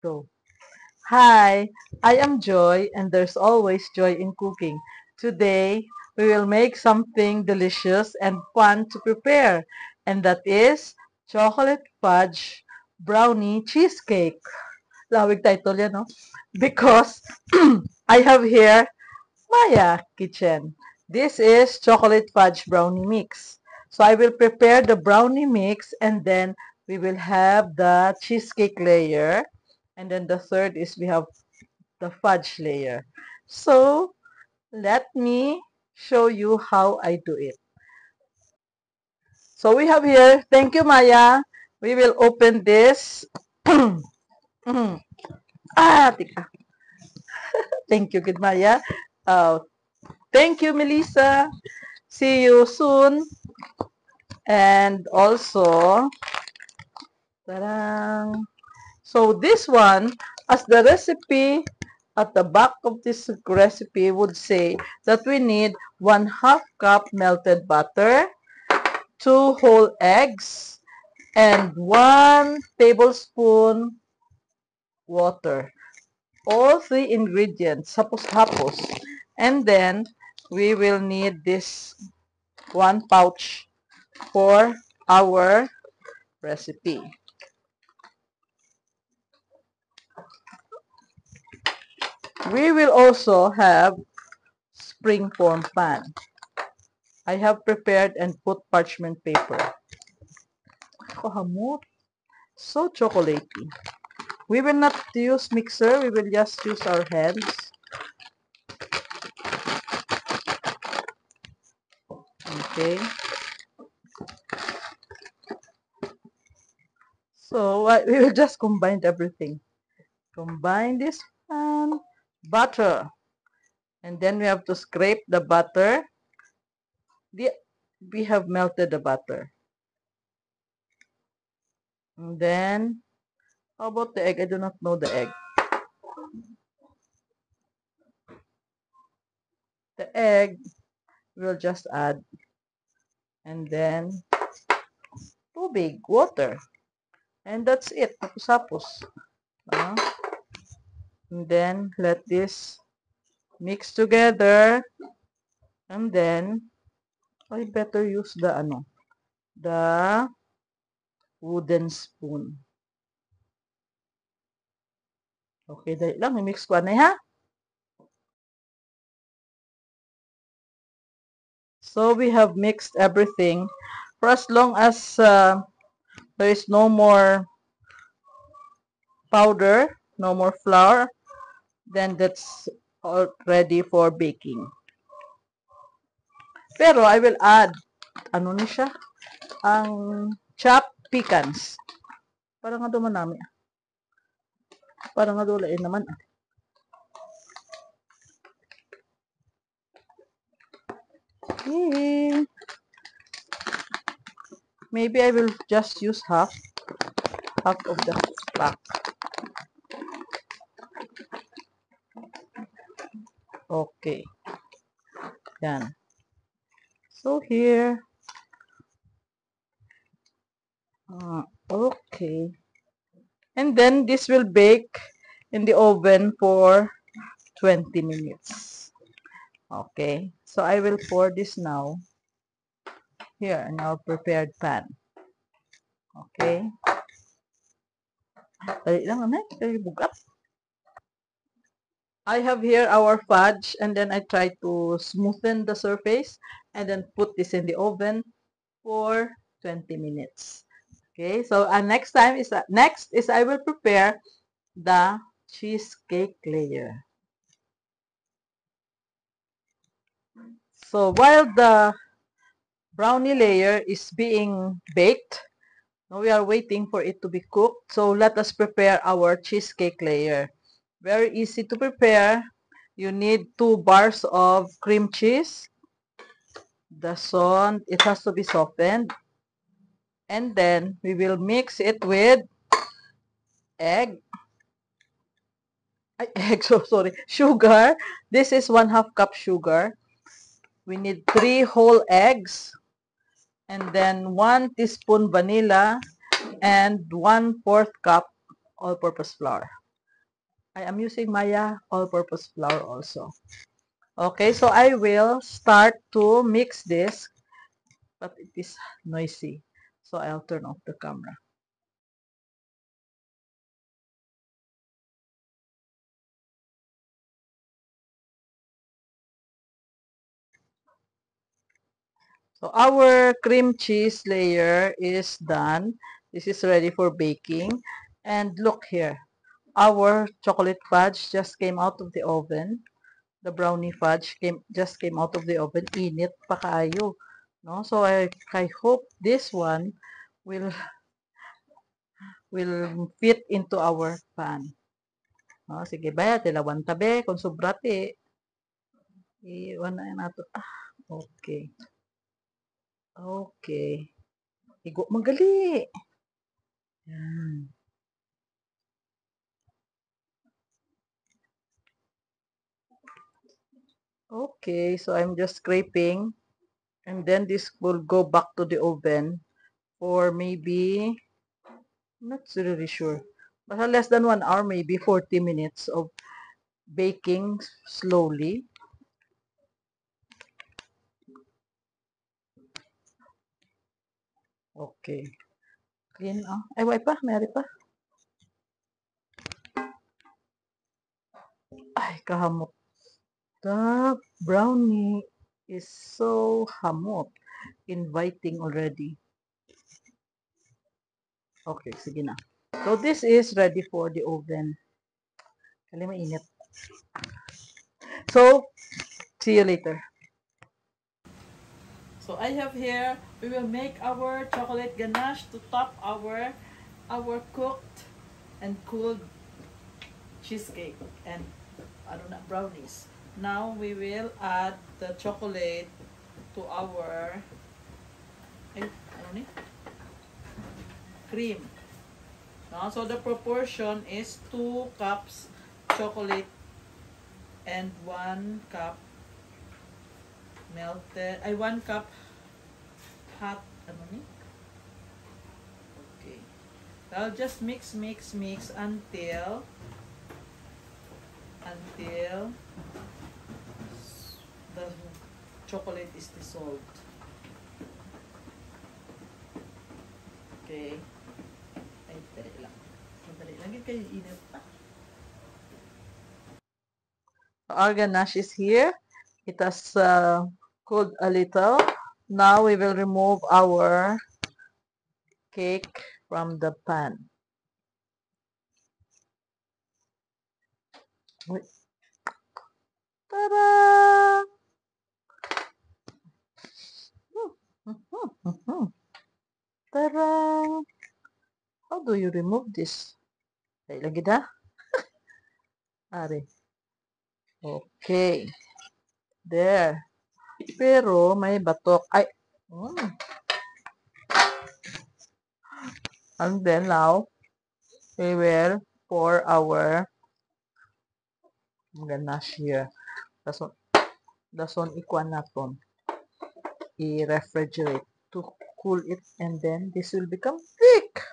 Go. Hi, I am Joy, and there's always joy in cooking. Today, we will make something delicious and fun to prepare, and that is chocolate fudge brownie cheesecake. Lawig title yan, no? Because I have here Maya Kitchen. This is chocolate fudge brownie mix. So I will prepare the brownie mix and then we will have the cheesecake layer. And then the third is we have the fudge layer. So let me show you how I do it. So we have here, thank you Maya. We will open this. Tika. Thank you, good Maya. Uh, thank you, Melissa. See you soon. And also, tarang. So this one, as the recipe at the back of this recipe would say that we need 1/2 cup melted butter, 2 whole eggs, and 1 tablespoon water. All three ingredients, hapos-hapos. And then we will need this 1 pouch for our recipe. We will also have springform pan. I have prepared and put parchment paper. Kahamot. So chocolatey. We will not use mixer. We will just use our hands. Okay. So we will just combine everything. Combine this and butter. And then we have to scrape the butter. We have melted the butter. And then, how about the egg? I do not know the egg. The egg, we'll just add. And then, tubig, water. And that's it. Tapos-tapos. Uh, and then, let this mix together. And then, I better use the wooden spoon. Okay, dahil lang. I-mix ko anay ha. So, we have mixed everything. For as long as there is no more powder, no more flour, then that's all ready for baking. Pero I will add, ano ni siya? Ang chopped pecans. Parang nga duman namin. Parang nga dulain naman. Okay. Maybe I will just use half of the pack. Okay. Yan. So here. Okay. And then this will bake in the oven for 20 minutes. Okay. So I will pour this now here in our prepared pan. Okay. Dali lang, anay. Dali bugat. I have here our fudge and then I try to smoothen the surface and then put this in the oven for 20 minutes. Okay, so next is I will prepare the cheesecake layer. So while the brownie layer is being baked, now we are waiting for it to be cooked. So let us prepare our cheesecake layer. Very easy to prepare. You need 2 bars of cream cheese. It has to be softened. And then we will mix it with egg. Egg, so sorry. Sugar. This is 1/2 cup sugar. We need 3 whole eggs. And then 1 teaspoon vanilla and 1/4 cup all-purpose flour. I am using Maya all-purpose flour also. Okay, so I will start to mix this, but it is noisy. So I'll turn off the camera. So our cream cheese layer is done. This is ready for baking. And look here. Our chocolate fudge just came out of the oven. The brownie fudge just came out of the oven. Init pa kayo. No? So I hope this one will fit into our pan. No? Sige ba, tilawan tabi. Kung sobrati, iwan na nato. Ah, okay. Okay. Igo, magali. Yan. Okay, so I'm just scraping. And then this will go back to the oven for maybe, not really sure, but less than 1 hour, maybe 40 minutes of baking slowly. Okay. Clean. Ah. Ay, wait pa. Mayroon pa. Ay, kahamot. The brownie is so hamot. Inviting already. Okay, sige na. So, this is ready for the oven. Kali mainit. So, see you later. So I have here, we will make our chocolate ganache to top our cooked and cooled cheesecake and I don't know, brownies. Now we will add the chocolate to our cream. No? So the proportion is 2 cups chocolate and 1 cup melted, 1 cup hot, okay. I'll just mix until the chocolate is dissolved. Okay. Ay, dali lang. Madali lang. Kayo init pa. Our ganache is here. It has cooled a little. Now we will remove our cake from the pan. Wait. Ta-da! Ta-da! How do you remove this? Ay, lagi na. Ari. Okay. There. Pero may batok. Ay. And then now, we will pour our ganache here. Dason ikuan naton. I-refrigerate to cool it and then this will become thick.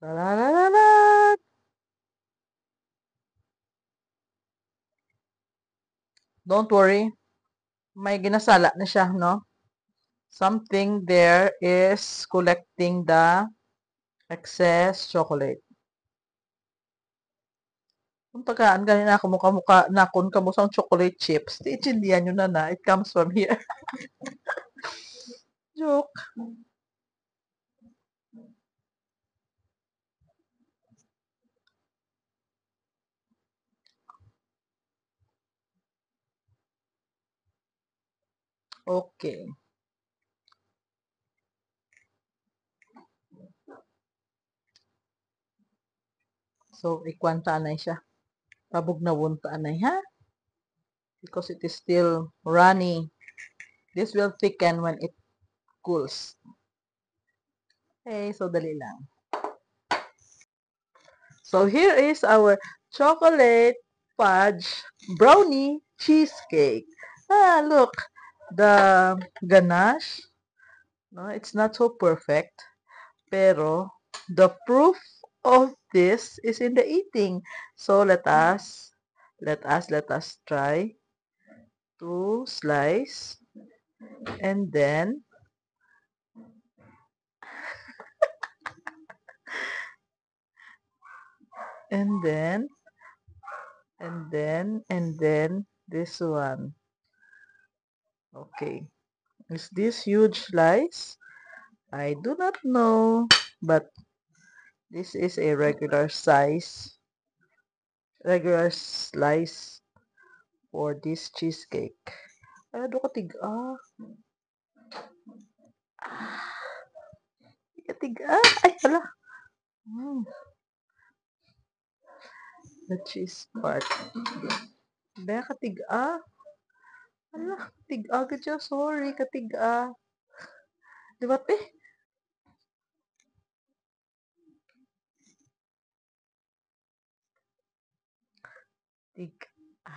La la la la la. Don't worry. May ginasala na siya, no? Something there is collecting the excess chocolate. Kung tagaan ganyan na kamukha na kun kamusang chocolate chips, di intindihan nyo na it comes from here. Joke. Okay. So, ikwanta na siya. Tabog na wunta na ha? Because it is still runny. This will thicken when it cools. Okay, so dali lang. So here is our chocolate fudge brownie cheesecake. Ah, look, the ganache. No, it's not so perfect, pero the proof of this is in the eating. So let us try to slice, and then and then and then this one. Okay. Is this huge slice? I do not know, but this is a regular slice for this cheesecake. Ay, ano katig Ay, hala. Mm, the cheese part. Be, Hala, katig-a ka dyan. Sorry, katig-a. Di ba, te? Tig-a.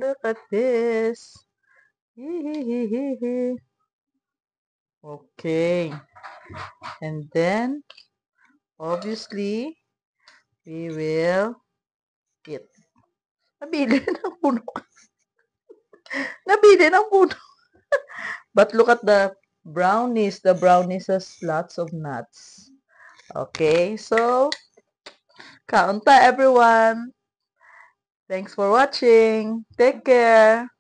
Look at this. Okay. And then, obviously, we will eat. Nabili ng puno. Nabili ng puno. But look at the brownies. The brownies has lots of nuts. Okay, so, kaunta everyone. Thanks for watching. Take care.